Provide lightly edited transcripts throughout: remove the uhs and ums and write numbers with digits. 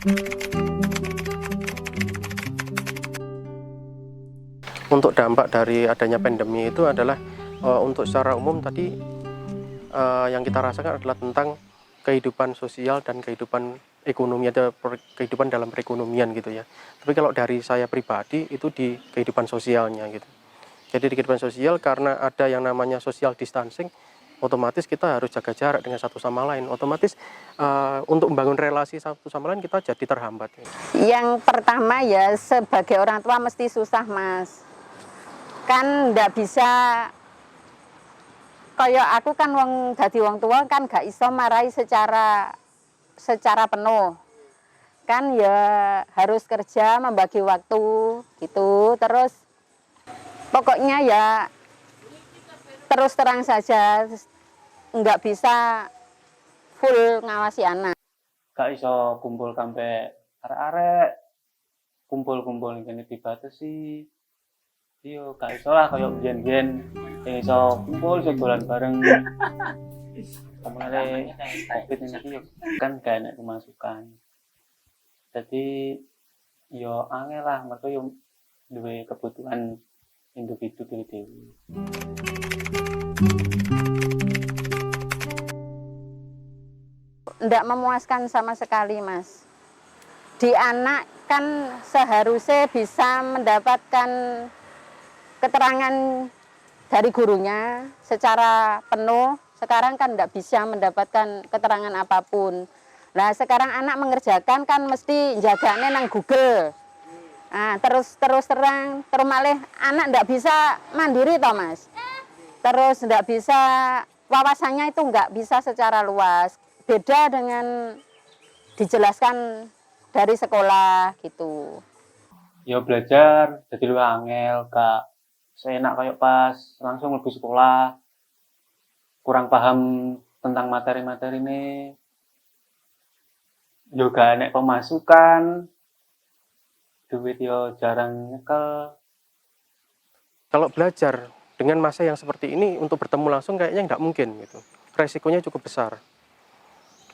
Untuk dampak dari adanya pandemi itu adalah untuk secara umum tadi yang kita rasakan adalah tentang kehidupan sosial dan kehidupan ekonomi, ada kehidupan dalam perekonomian gitu ya. Tapi kalau dari saya pribadi itu di kehidupan sosialnya gitu. Jadi di kehidupan sosial karena ada yang namanya social distancing, otomatis kita harus jaga jarak dengan satu sama lain. Otomatis untuk membangun relasi satu sama lain kita jadi terhambat. Yang pertama ya sebagai orang tua mesti susah Mas. Kan ndak bisa kayak aku kan dadi wong tua kan gak iso marahi secara penuh. Kan ya harus kerja membagi waktu gitu. Terus pokoknya ya terus terang saja nggak bisa full ngawasi anak. Gak iso kumpul sampai arek-arek, kumpul-kumpul ini dibatasi. Iya, gak iso lah kayak biyen-biyen yang iso kumpul iso dolan bareng. Kemarin Covid ini kan gak enak pemasukan. Jadi yo angel lah, mereka yo duwe kebutuhan individu dewe-dewe. Nggak memuaskan sama sekali Mas. Di anak kan seharusnya bisa mendapatkan keterangan dari gurunya secara penuh. Sekarang kan nggak bisa mendapatkan keterangan apapun. Nah sekarang anak mengerjakan kan mesti jaganya nang Google. Nah, terus terang malah anak nggak bisa mandiri toh Mas. Terus nggak bisa wawasannya itu nggak bisa secara luas. Beda dengan dijelaskan dari sekolah gitu. Ya belajar jadi lu angel, gak seenak kayak pas langsung lebih sekolah, kurang paham tentang materi-materi ini, juga enak pemasukan, duit yo jarang nyekel. Kalau belajar dengan masa yang seperti ini untuk bertemu langsung kayaknya nggak mungkin gitu. Resikonya cukup besar.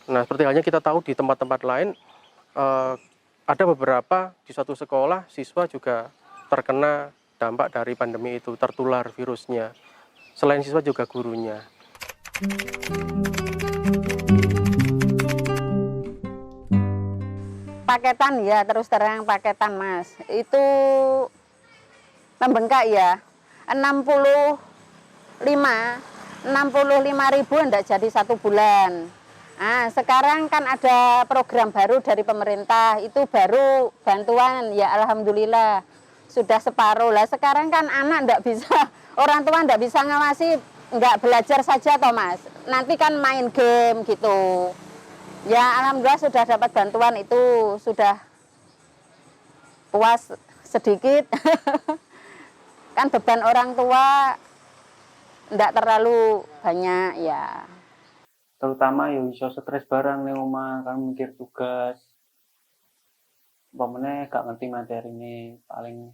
Nah, seperti halnya kita tahu di tempat-tempat lain ada beberapa di suatu sekolah siswa juga terkena dampak dari pandemi itu, tertular virusnya. Selain siswa juga gurunya. Paketan ya, terus terang paketan Mas. Itu membengkak ya. 65.000 enggak jadi 1 bulan. Nah, sekarang kan ada program baru dari pemerintah, itu baru bantuan, ya alhamdulillah sudah separuh lah. Sekarang kan anak enggak bisa, orang tua enggak bisa ngawasi, enggak belajar saja toh Mas. Nanti kan main game gitu. Ya alhamdulillah sudah dapat bantuan itu, sudah puas sedikit. Kan beban orang tua enggak terlalu banyak ya. Terutama yo iso stres barang ning omah kan mikir tugas. Pemene gak ngerti materi ini paling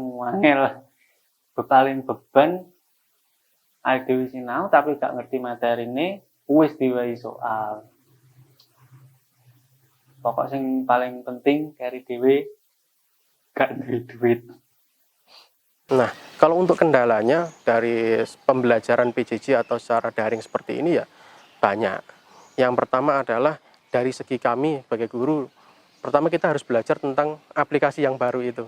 wangel. Paling beban awake dhewe sinau tapi gak ngerti materi ini wis diwai soal. Pokok sing paling penting kari dhewe gak duwe duit. Nah, kalau untuk kendalanya dari pembelajaran PJJ atau secara daring seperti ini ya banyak. Yang pertama adalah dari segi kami sebagai guru, pertama kita harus belajar tentang aplikasi yang baru itu.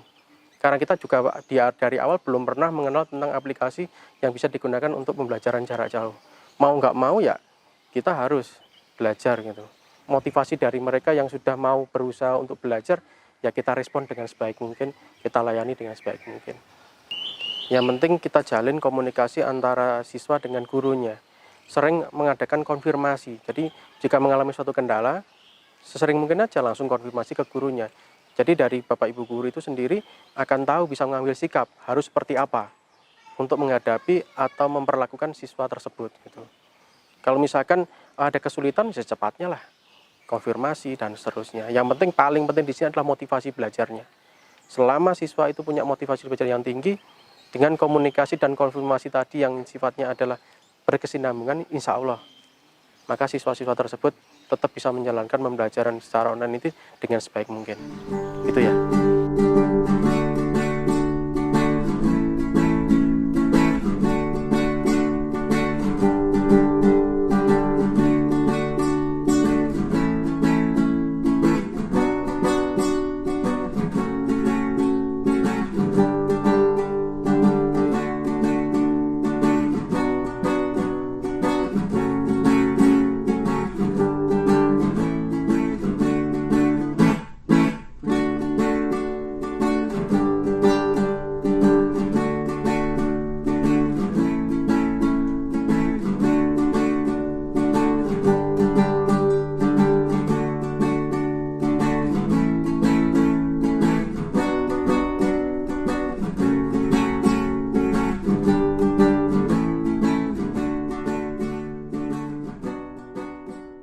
Karena kita juga dari awal belum pernah mengenal tentang aplikasi yang bisa digunakan untuk pembelajaran jarak jauh. Mau nggak mau ya kita harus belajar gitu. Motivasi dari mereka yang sudah mau berusaha untuk belajar, ya kita respon dengan sebaik mungkin, kita layani dengan sebaik mungkin. Yang penting kita jalin komunikasi antara siswa dengan gurunya. Sering mengadakan konfirmasi. Jadi jika mengalami suatu kendala, sesering mungkin aja langsung konfirmasi ke gurunya. Jadi dari Bapak Ibu guru itu sendiri akan tahu bisa mengambil sikap harus seperti apa untuk menghadapi atau memperlakukan siswa tersebut gitu. Kalau misalkan ada kesulitan secepatnya lah konfirmasi dan seterusnya. Yang penting paling penting di sini adalah motivasi belajarnya. Selama siswa itu punya motivasi belajar yang tinggi, dengan komunikasi dan konfirmasi tadi yang sifatnya adalah berkesinambungan, insya Allah maka siswa-siswa tersebut tetap bisa menjalankan pembelajaran secara online itu dengan sebaik mungkin. Gitu ya.